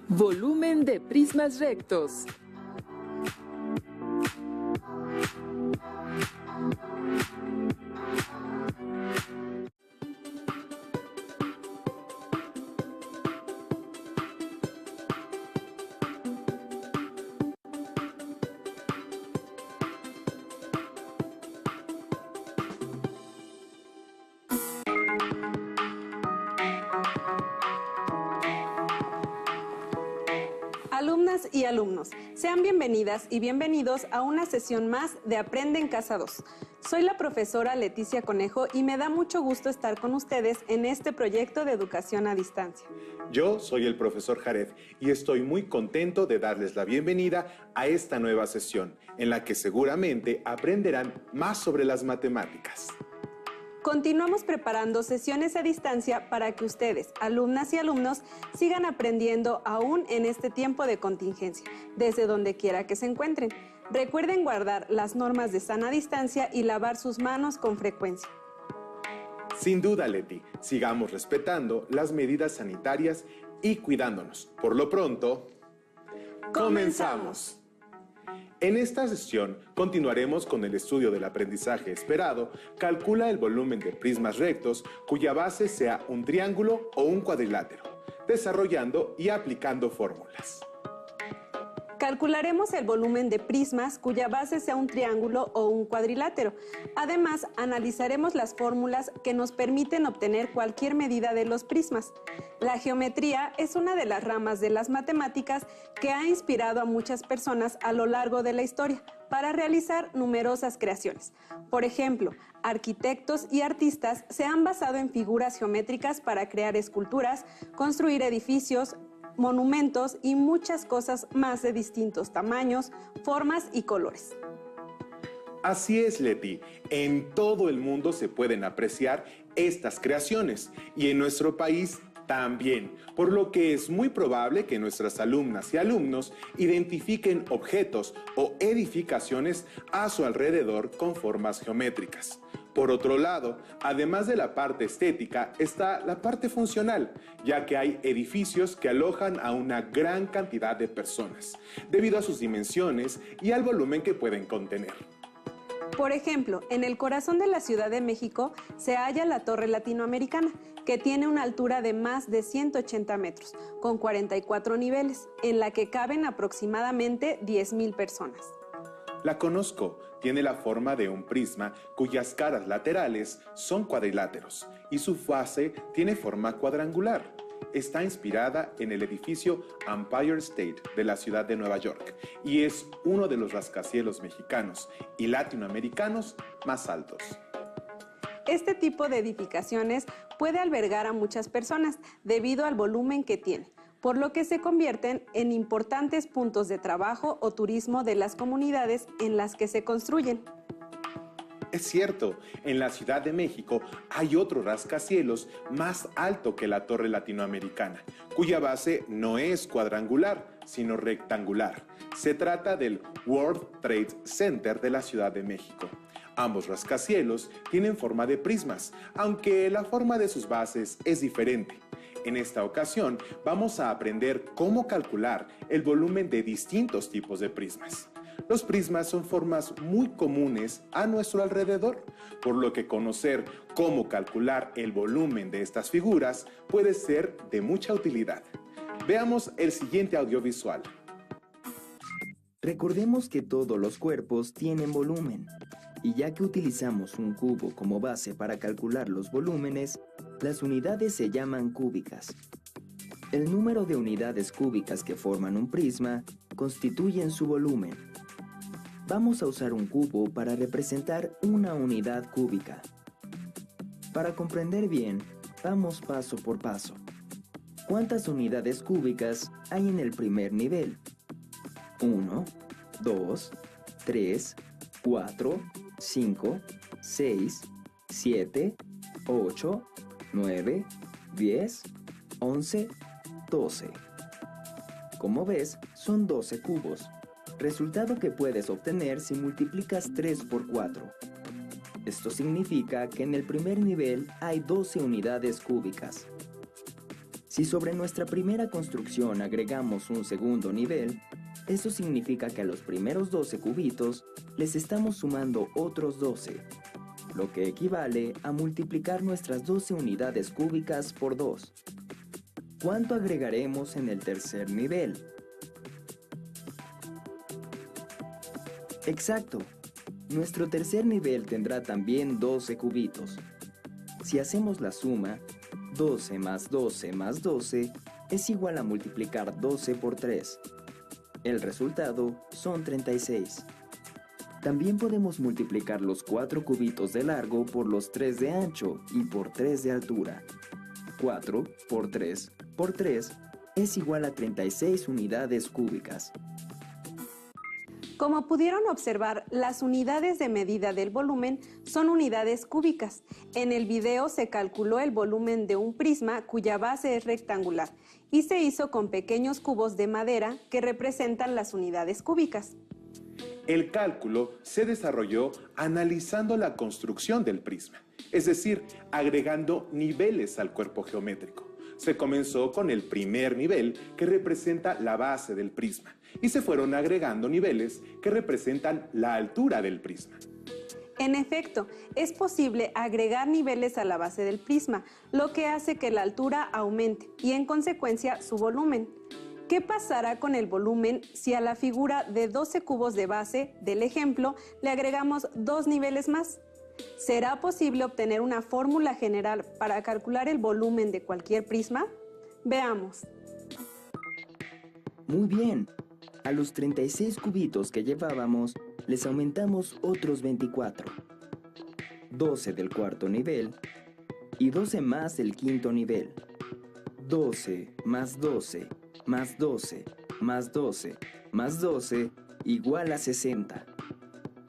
Volumen de prismas rectos. Alumnas y alumnos, sean bienvenidas y bienvenidos a una sesión más de Aprende en Casa 2. Soy la profesora Leticia Conejo y me da mucho gusto estar con ustedes en este proyecto de educación a distancia. Yo soy el profesor Jared y estoy muy contento de darles la bienvenida a esta nueva sesión, en la que seguramente aprenderán más sobre las matemáticas. Continuamos preparando sesiones a distancia para que ustedes, alumnas y alumnos, sigan aprendiendo aún en este tiempo de contingencia, desde donde quiera que se encuentren. Recuerden guardar las normas de sana distancia y lavar sus manos con frecuencia. Sin duda, Leti, sigamos respetando las medidas sanitarias y cuidándonos. Por lo pronto, ¡comenzamos! En esta sesión continuaremos con el estudio del aprendizaje esperado. Calcula el volumen de prismas rectos cuya base sea un triángulo o un cuadrilátero, desarrollando y aplicando fórmulas. Calcularemos el volumen de prismas cuya base sea un triángulo o un cuadrilátero. Además, analizaremos las fórmulas que nos permiten obtener cualquier medida de los prismas. La geometría es una de las ramas de las matemáticas que ha inspirado a muchas personas a lo largo de la historia para realizar numerosas creaciones. Por ejemplo, arquitectos y artistas se han basado en figuras geométricas para crear esculturas, construir edificios, monumentos y muchas cosas más de distintos tamaños, formas y colores. Así es, Leti. En todo el mundo se pueden apreciar estas creaciones y en nuestro país también, por lo que es muy probable que nuestras alumnas y alumnos identifiquen objetos o edificaciones a su alrededor con formas geométricas. Por otro lado, además de la parte estética, está la parte funcional, ya que hay edificios que alojan a una gran cantidad de personas, debido a sus dimensiones y al volumen que pueden contener. Por ejemplo, en el corazón de la Ciudad de México se halla la Torre Latinoamericana, que tiene una altura de más de 180 metros, con 44 niveles, en la que caben aproximadamente 10,000 personas. La conozco, tiene la forma de un prisma cuyas caras laterales son cuadriláteros y su base tiene forma cuadrangular. Está inspirada en el edificio Empire State de la ciudad de Nueva York y es uno de los rascacielos mexicanos y latinoamericanos más altos. Este tipo de edificaciones puede albergar a muchas personas debido al volumen que tiene, por lo que se convierten en importantes puntos de trabajo o turismo de las comunidades en las que se construyen. Es cierto, en la Ciudad de México hay otro rascacielos más alto que la Torre Latinoamericana, cuya base no es cuadrangular, sino rectangular. Se trata del World Trade Center de la Ciudad de México. Ambos rascacielos tienen forma de prismas, aunque la forma de sus bases es diferente. En esta ocasión vamos a aprender cómo calcular el volumen de distintos tipos de prismas. Los prismas son formas muy comunes a nuestro alrededor, por lo que conocer cómo calcular el volumen de estas figuras puede ser de mucha utilidad. Veamos el siguiente audiovisual. Recordemos que todos los cuerpos tienen volumen, y ya que utilizamos un cubo como base para calcular los volúmenes, las unidades se llaman cúbicas. El número de unidades cúbicas que forman un prisma constituyen su volumen. Vamos a usar un cubo para representar una unidad cúbica. Para comprender bien, vamos paso por paso. ¿Cuántas unidades cúbicas hay en el primer nivel? 1, 2, 3, 4, 5, 6, 7, 8, 9, 10, 11, 12. Como ves, son 12 cubos. Resultado que puedes obtener si multiplicas 3 por 4. Esto significa que en el primer nivel hay 12 unidades cúbicas. Si sobre nuestra primera construcción agregamos un segundo nivel, eso significa que a los primeros 12 cubitos les estamos sumando otros 12, lo que equivale a multiplicar nuestras 12 unidades cúbicas por 2. ¿Cuánto agregaremos en el tercer nivel? Exacto. Nuestro tercer nivel tendrá también 12 cubitos. Si hacemos la suma, 12 más 12 más 12 es igual a multiplicar 12 por 3. El resultado son 36. También podemos multiplicar los 4 cubitos de largo por los 3 de ancho y por 3 de altura. 4 por 3 por 3 es igual a 36 unidades cúbicas. Como pudieron observar, las unidades de medida del volumen son unidades cúbicas. En el video se calculó el volumen de un prisma cuya base es rectangular y se hizo con pequeños cubos de madera que representan las unidades cúbicas. El cálculo se desarrolló analizando la construcción del prisma, es decir, agregando niveles al cuerpo geométrico. Se comenzó con el primer nivel, que representa la base del prisma, y se fueron agregando niveles que representan la altura del prisma. En efecto, es posible agregar niveles a la base del prisma, lo que hace que la altura aumente y en consecuencia su volumen. ¿Qué pasará con el volumen si a la figura de 12 cubos de base del ejemplo le agregamos 2 niveles más? ¿Será posible obtener una fórmula general para calcular el volumen de cualquier prisma? Veamos. Muy bien. A los 36 cubitos que llevábamos, les aumentamos otros 24. 12 del cuarto nivel y 12 más del quinto nivel. 12 más 12 más 12 más 12 más 12 igual a 60.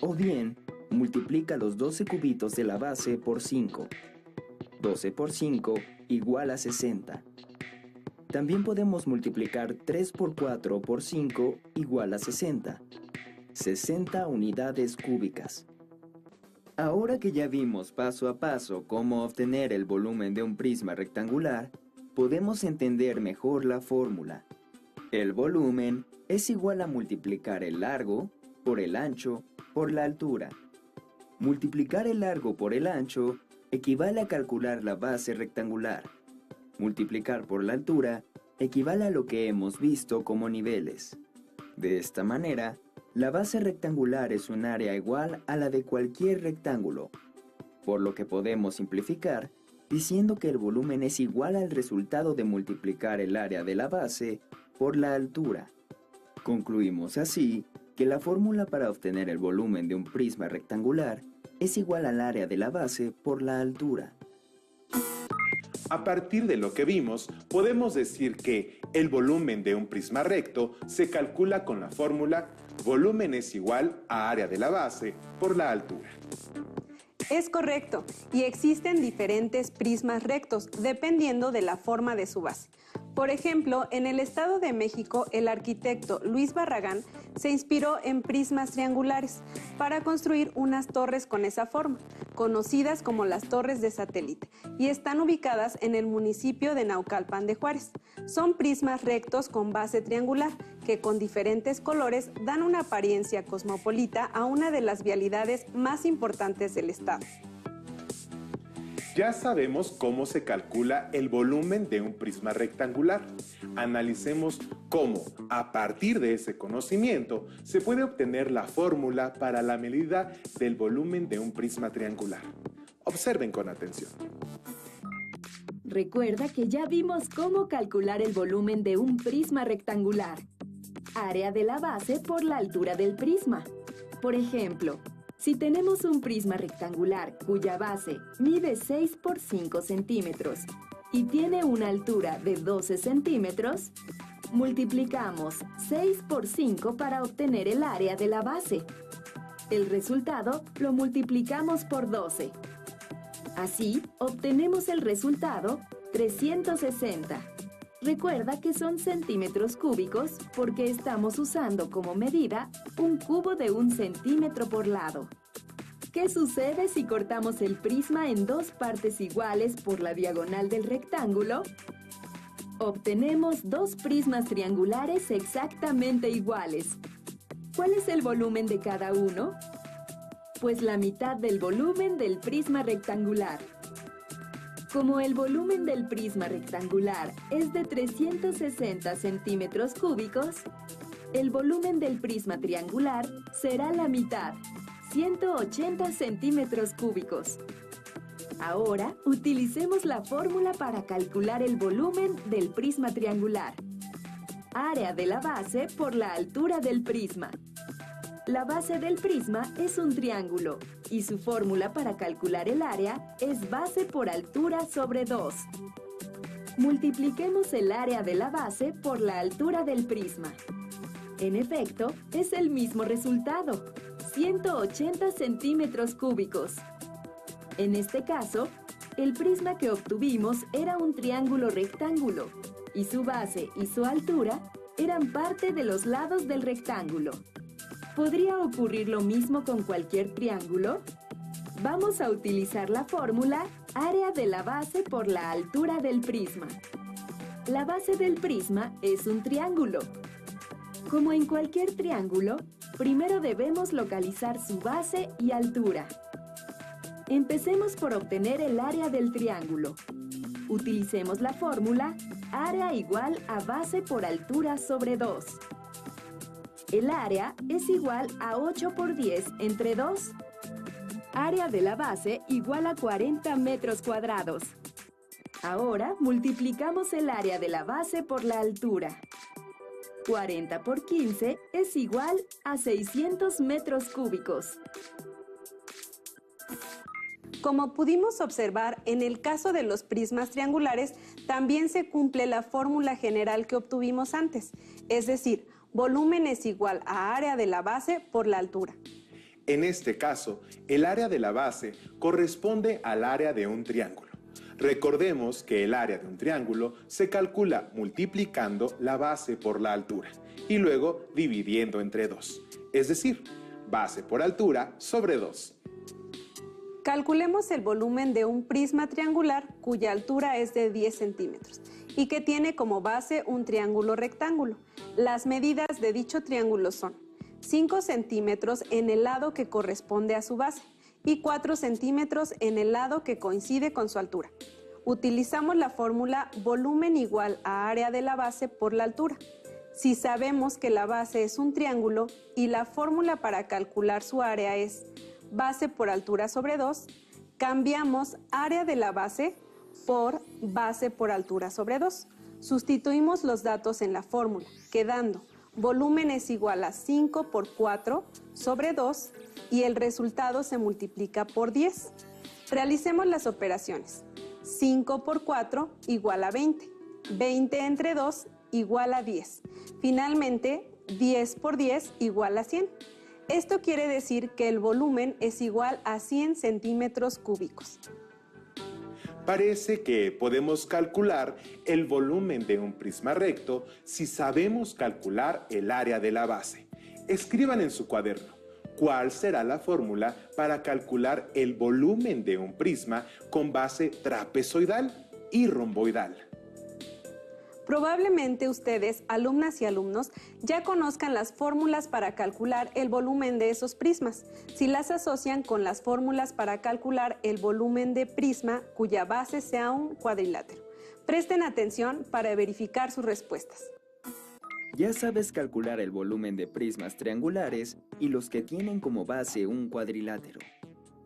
O bien, multiplica los 12 cubitos de la base por 5. 12 por 5 igual a 60. También podemos multiplicar 3 por 4 por 5 igual a 60. 60 unidades cúbicas. Ahora que ya vimos paso a paso cómo obtener el volumen de un prisma rectangular, podemos entender mejor la fórmula. El volumen es igual a multiplicar el largo por el ancho por la altura. Multiplicar el largo por el ancho equivale a calcular la base rectangular. Multiplicar por la altura equivale a lo que hemos visto como niveles. De esta manera, la base rectangular es un área igual a la de cualquier rectángulo, por lo que podemos simplificar diciendo que el volumen es igual al resultado de multiplicar el área de la base por la altura. Concluimos así que la fórmula para obtener el volumen de un prisma rectangular es igual al área de la base por la altura. A partir de lo que vimos, podemos decir que el volumen de un prisma recto se calcula con la fórmula volumen es igual a área de la base por la altura. Es correcto, y existen diferentes prismas rectos dependiendo de la forma de su base. Por ejemplo, en el Estado de México, el arquitecto Luis Barragán se inspiró en prismas triangulares para construir unas torres con esa forma, conocidas como las torres de satélite, y están ubicadas en el municipio de Naucalpan de Juárez. Son prismas rectos con base triangular, que con diferentes colores dan una apariencia cosmopolita a una de las vialidades más importantes del estado. Ya sabemos cómo se calcula el volumen de un prisma rectangular. Analicemos cómo, a partir de ese conocimiento, se puede obtener la fórmula para la medida del volumen de un prisma triangular. Observen con atención. Recuerda que ya vimos cómo calcular el volumen de un prisma rectangular. Área de la base por la altura del prisma. Por ejemplo, si tenemos un prisma rectangular cuya base mide 6 por 5 centímetros y tiene una altura de 12 centímetros, multiplicamos 6 por 5 para obtener el área de la base. El resultado lo multiplicamos por 12. Así, obtenemos el resultado 360. Recuerda que son centímetros cúbicos porque estamos usando como medida un cubo de 1 centímetro por lado. ¿Qué sucede si cortamos el prisma en 2 partes iguales por la diagonal del rectángulo? Obtenemos dos prismas triangulares exactamente iguales. ¿Cuál es el volumen de cada uno? Pues la mitad del volumen del prisma rectangular. Como el volumen del prisma rectangular es de 360 centímetros cúbicos, el volumen del prisma triangular será la mitad, 180 centímetros cúbicos. Ahora, utilicemos la fórmula para calcular el volumen del prisma triangular. Área de la base por la altura del prisma. La base del prisma es un triángulo y su fórmula para calcular el área es base por altura sobre 2. Multipliquemos el área de la base por la altura del prisma. En efecto, es el mismo resultado, 180 centímetros cúbicos. En este caso, el prisma que obtuvimos era un triángulo rectángulo y su base y su altura eran parte de los lados del rectángulo. ¿Podría ocurrir lo mismo con cualquier triángulo? Vamos a utilizar la fórmula área de la base por la altura del prisma. La base del prisma es un triángulo. Como en cualquier triángulo, primero debemos localizar su base y altura. Empecemos por obtener el área del triángulo. Utilicemos la fórmula área igual a base por altura sobre 2. El área es igual a 8 por 10 entre 2. Área de la base igual a 40 metros cuadrados. Ahora multiplicamos el área de la base por la altura. 40 por 15 es igual a 600 metros cúbicos. Como pudimos observar, en el caso de los prismas triangulares, también se cumple la fórmula general que obtuvimos antes, es decir, volumen es igual a área de la base por la altura. En este caso, el área de la base corresponde al área de un triángulo. Recordemos que el área de un triángulo se calcula multiplicando la base por la altura y luego dividiendo entre 2, es decir, base por altura sobre 2. Calculemos el volumen de un prisma triangular cuya altura es de 10 centímetros y que tiene como base un triángulo rectángulo. Las medidas de dicho triángulo son 5 centímetros en el lado que corresponde a su base y 4 centímetros en el lado que coincide con su altura. Utilizamos la fórmula volumen igual a área de la base por la altura. Si sabemos que la base es un triángulo y la fórmula para calcular su área es base por altura sobre 2, cambiamos área de la base por base por altura sobre 2. Sustituimos los datos en la fórmula, quedando volumen es igual a 5 por 4 sobre 2 y el resultado se multiplica por 10. Realicemos las operaciones. 5 por 4 igual a 20. 20 entre 2 igual a 10. Finalmente, 10 por 10 igual a 100. Esto quiere decir que el volumen es igual a 100 centímetros cúbicos. Parece que podemos calcular el volumen de un prisma recto si sabemos calcular el área de la base. Escriban en su cuaderno cuál será la fórmula para calcular el volumen de un prisma con base trapezoidal y romboidal. Probablemente ustedes, alumnas y alumnos, ya conozcan las fórmulas para calcular el volumen de esos prismas, si las asocian con las fórmulas para calcular el volumen de prisma cuya base sea un cuadrilátero. Presten atención para verificar sus respuestas. Ya sabes calcular el volumen de prismas triangulares y los que tienen como base un cuadrilátero.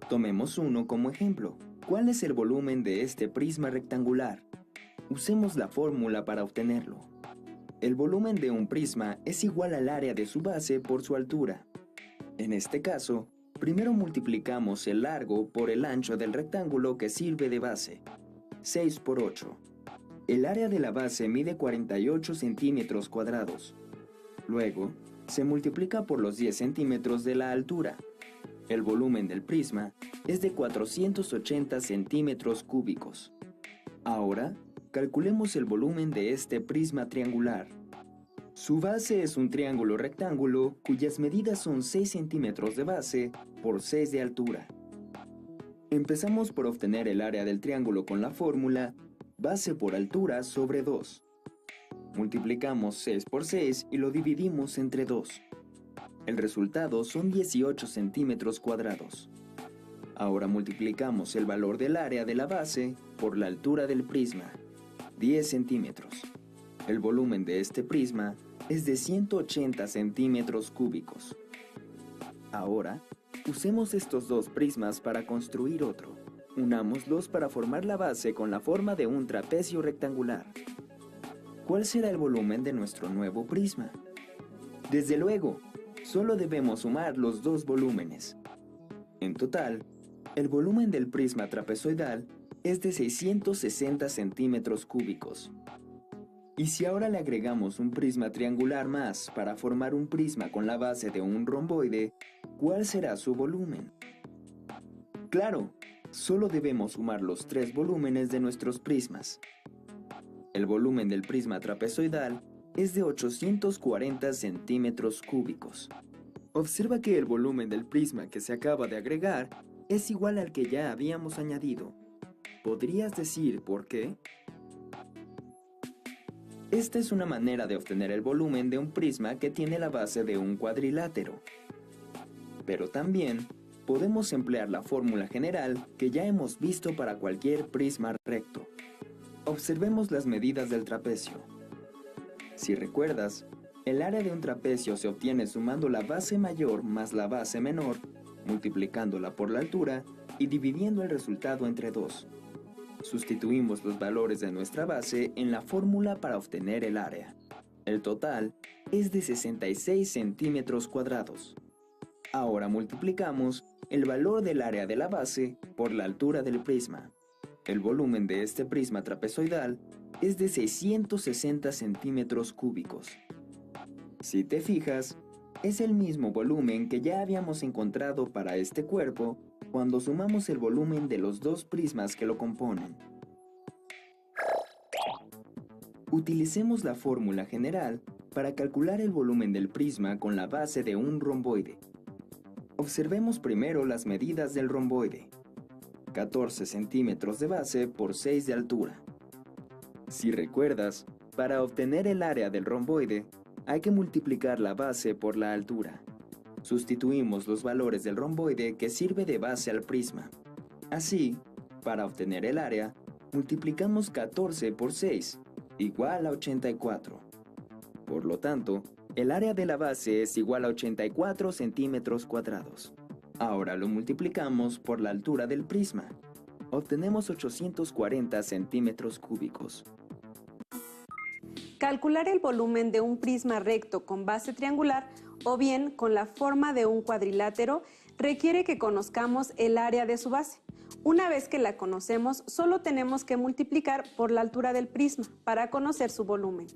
Tomemos uno como ejemplo. ¿Cuál es el volumen de este prisma rectangular? Usemos la fórmula para obtenerlo. El volumen de un prisma es igual al área de su base por su altura. En este caso, primero multiplicamos el largo por el ancho del rectángulo que sirve de base. 6 por 8. El área de la base mide 48 centímetros cuadrados. Luego, se multiplica por los 10 centímetros de la altura. El volumen del prisma es de 480 centímetros cúbicos. Ahora, calculemos el volumen de este prisma triangular. Su base es un triángulo rectángulo cuyas medidas son 6 centímetros de base por 6 de altura. Empezamos por obtener el área del triángulo con la fórmula base por altura sobre 2. Multiplicamos 6 por 6 y lo dividimos entre 2. El resultado son 18 centímetros cuadrados. Ahora multiplicamos el valor del área de la base por la altura del prisma, 10 centímetros. El volumen de este prisma es de 180 centímetros cúbicos. Ahora, usemos estos dos prismas para construir otro. Unámoslos para formar la base con la forma de un trapecio rectangular. ¿Cuál será el volumen de nuestro nuevo prisma? Desde luego, solo debemos sumar los dos volúmenes. En total, el volumen del prisma trapezoidal es de 660 centímetros cúbicos. Y si ahora le agregamos un prisma triangular más para formar un prisma con la base de un romboide, ¿cuál será su volumen? Claro, solo debemos sumar los tres volúmenes de nuestros prismas. El volumen del prisma trapezoidal es de 840 centímetros cúbicos. Observa que el volumen del prisma que se acaba de agregar es igual al que ya habíamos añadido. ¿Podrías decir por qué? Esta es una manera de obtener el volumen de un prisma que tiene la base de un cuadrilátero. Pero también podemos emplear la fórmula general que ya hemos visto para cualquier prisma recto. Observemos las medidas del trapecio. Si recuerdas, el área de un trapecio se obtiene sumando la base mayor más la base menor, multiplicándola por la altura y dividiendo el resultado entre 2. Sustituimos los valores de nuestra base en la fórmula para obtener el área. El total es de 66 centímetros cuadrados. Ahora multiplicamos el valor del área de la base por la altura del prisma. El volumen de este prisma trapezoidal es de 660 centímetros cúbicos. Si te fijas, es el mismo volumen que ya habíamos encontrado para este cuerpo cuando sumamos el volumen de los dos prismas que lo componen. Utilicemos la fórmula general para calcular el volumen del prisma con la base de un romboide. Observemos primero las medidas del romboide. 14 centímetros de base por 6 de altura. Si recuerdas, para obtener el área del romboide, hay que multiplicar la base por la altura. Sustituimos los valores del romboide que sirve de base al prisma. Así, para obtener el área, multiplicamos 14 por 6, igual a 84. Por lo tanto, el área de la base es igual a 84 centímetros cuadrados. Ahora lo multiplicamos por la altura del prisma. Obtenemos 840 centímetros cúbicos. Calcular el volumen de un prisma recto con base triangular o bien con la forma de un cuadrilátero requiere que conozcamos el área de su base. Una vez que la conocemos, solo tenemos que multiplicar por la altura del prisma para conocer su volumen.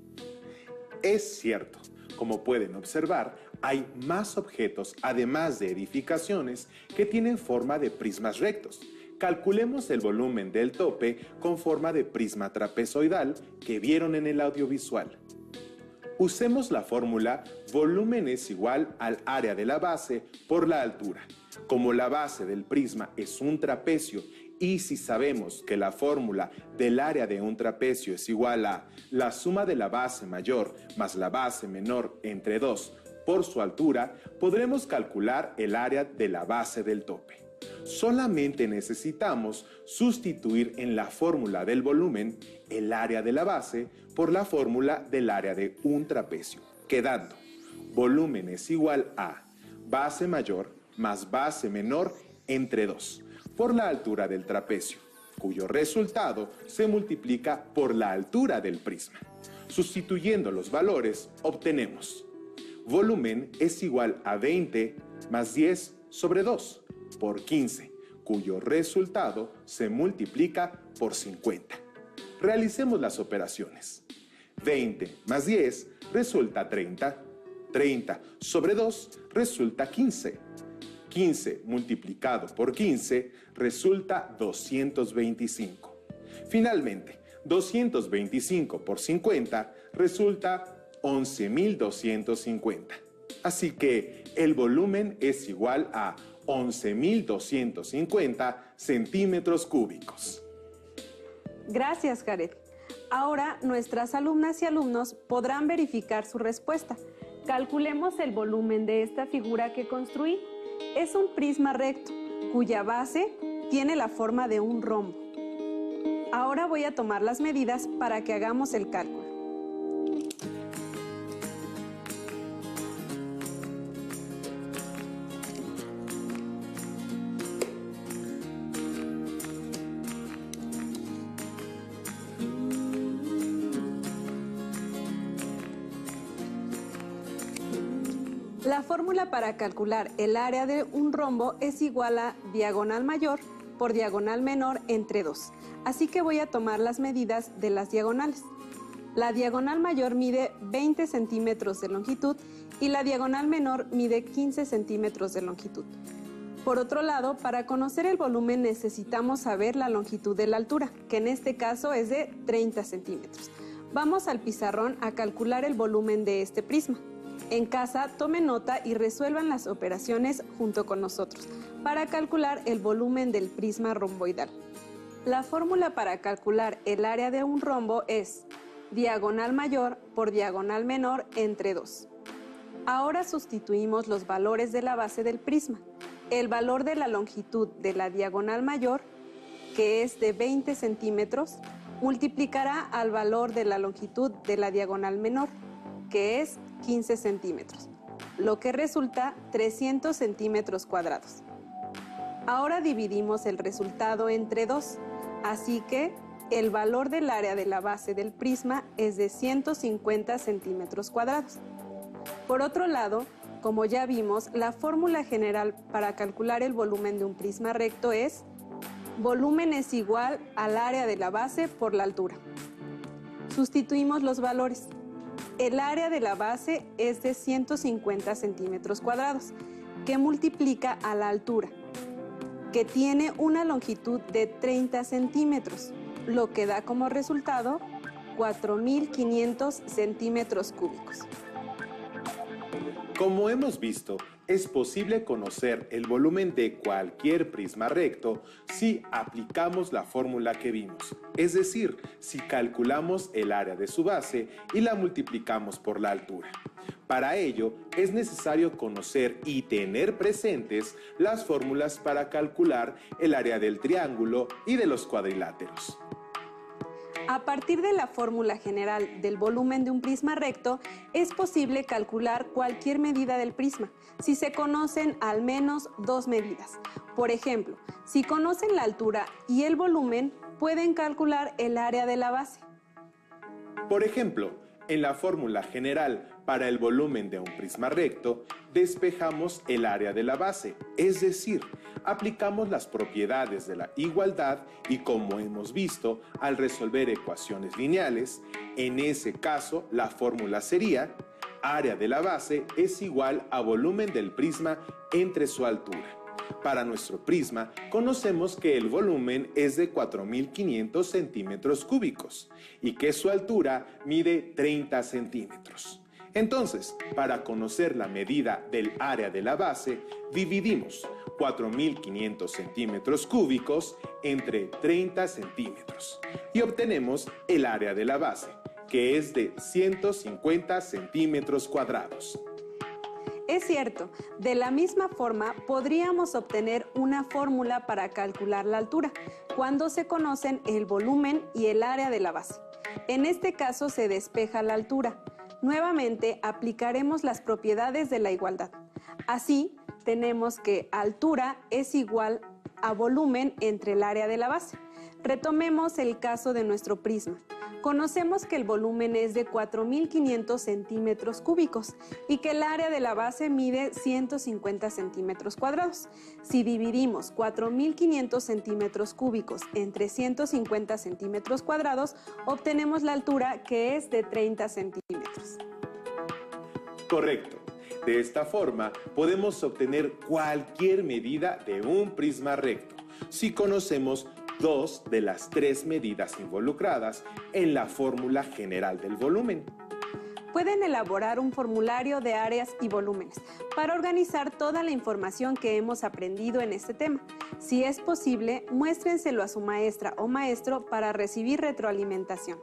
Es cierto. Como pueden observar, hay más objetos, además de edificaciones, que tienen forma de prismas rectos. Calculemos el volumen del tope con forma de prisma trapezoidal que vieron en el audiovisual. Usemos la fórmula volumen es igual al área de la base por la altura. Como la base del prisma es un trapecio y si sabemos que la fórmula del área de un trapecio es igual a la suma de la base mayor más la base menor entre 2 por su altura, podremos calcular el área de la base del tope. Solamente necesitamos sustituir en la fórmula del volumen el área de la base por la fórmula del área de un trapecio, quedando volumen es igual a base mayor más base menor entre 2 por la altura del trapecio, cuyo resultado se multiplica por la altura del prisma. Sustituyendo los valores, obtenemos volumen es igual a 20 más 10 sobre 2 por 15, cuyo resultado se multiplica por 50. Realicemos las operaciones. 20 más 10 resulta 30. 30 sobre 2 resulta 15. 15 multiplicado por 15 resulta 225. Finalmente, 225 por 50 resulta 11.250. Así que el volumen es igual a 11.250 centímetros cúbicos. Gracias, Jared. Ahora nuestras alumnas y alumnos podrán verificar su respuesta. Calculemos el volumen de esta figura que construí. Es un prisma recto, cuya base tiene la forma de un rombo. Ahora voy a tomar las medidas para que hagamos el cálculo. La fórmula para calcular el área de un rombo es igual a diagonal mayor por diagonal menor entre 2. Así que voy a tomar las medidas de las diagonales. La diagonal mayor mide 20 centímetros de longitud y la diagonal menor mide 15 centímetros de longitud. Por otro lado, para conocer el volumen necesitamos saber la longitud de la altura, que en este caso es de 30 centímetros. Vamos al pizarrón a calcular el volumen de este prisma. En casa, tomen nota y resuelvan las operaciones junto con nosotros para calcular el volumen del prisma romboidal. La fórmula para calcular el área de un rombo es diagonal mayor por diagonal menor entre 2. Ahora sustituimos los valores de la base del prisma. El valor de la longitud de la diagonal mayor, que es de 20 centímetros, multiplicará al valor de la longitud de la diagonal menor, que es 15 centímetros, lo que resulta 300 centímetros cuadrados. Ahora dividimos el resultado entre 2, así que el valor del área de la base del prisma es de 150 centímetros cuadrados. Por otro lado, como ya vimos, la fórmula general para calcular el volumen de un prisma recto es volumen es igual al área de la base por la altura. Sustituimos los valores. El área de la base es de 150 centímetros cuadrados, que multiplica a la altura, que tiene una longitud de 30 centímetros, lo que da como resultado 4.500 centímetros cúbicos. Como hemos visto, es posible conocer el volumen de cualquier prisma recto si aplicamos la fórmula que vimos, es decir, si calculamos el área de su base y la multiplicamos por la altura. Para ello, es necesario conocer y tener presentes las fórmulas para calcular el área del triángulo y de los cuadriláteros. A partir de la fórmula general del volumen de un prisma recto, es posible calcular cualquier medida del prisma, si se conocen al menos 2 medidas. Por ejemplo, si conocen la altura y el volumen, pueden calcular el área de la base. Por ejemplo, en la fórmula general para el volumen de un prisma recto, despejamos el área de la base, es decir, aplicamos las propiedades de la igualdad y, como hemos visto, al resolver ecuaciones lineales, en ese caso la fórmula sería área de la base es igual a volumen del prisma entre su altura. Para nuestro prisma, conocemos que el volumen es de 4.500 centímetros cúbicos y que su altura mide 30 centímetros. Entonces, para conocer la medida del área de la base, dividimos 4.500 centímetros cúbicos entre 30 centímetros y obtenemos el área de la base, que es de 150 centímetros cuadrados. Es cierto, de la misma forma podríamos obtener una fórmula para calcular la altura cuando se conocen el volumen y el área de la base. En este caso se despeja la altura. Nuevamente aplicaremos las propiedades de la igualdad. Así, tenemos que altura es igual a volumen entre el área de la base. Retomemos el caso de nuestro prisma. Conocemos que el volumen es de 4.500 centímetros cúbicos y que el área de la base mide 150 centímetros cuadrados. Si dividimos 4.500 centímetros cúbicos entre 150 centímetros cuadrados, obtenemos la altura, que es de 30 centímetros. Correcto. De esta forma, podemos obtener cualquier medida de un prisma recto si conocemos 2 de las 3 medidas involucradas en la fórmula general del volumen. Pueden elaborar un formulario de áreas y volúmenes para organizar toda la información que hemos aprendido en este tema. Si es posible, muéstrenselo a su maestra o maestro para recibir retroalimentación.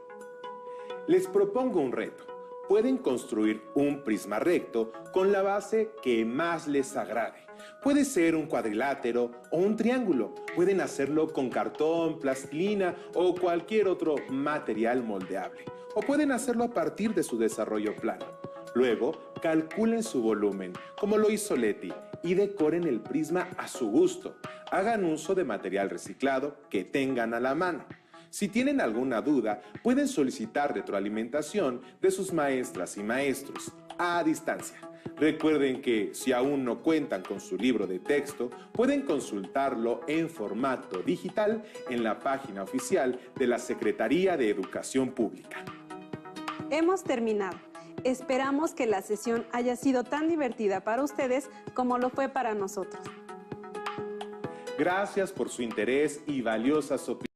Les propongo un reto. Pueden construir un prisma recto con la base que más les agrade. Puede ser un cuadrilátero o un triángulo. Pueden hacerlo con cartón, plastilina o cualquier otro material moldeable. O pueden hacerlo a partir de su desarrollo plano. Luego, calculen su volumen, como lo hizo Leti, y decoren el prisma a su gusto. Hagan uso de material reciclado que tengan a la mano. Si tienen alguna duda, pueden solicitar retroalimentación de sus maestras y maestros a distancia. Recuerden que si aún no cuentan con su libro de texto, pueden consultarlo en formato digital en la página oficial de la Secretaría de Educación Pública. Hemos terminado. Esperamos que la sesión haya sido tan divertida para ustedes como lo fue para nosotros. Gracias por su interés y valiosas opiniones.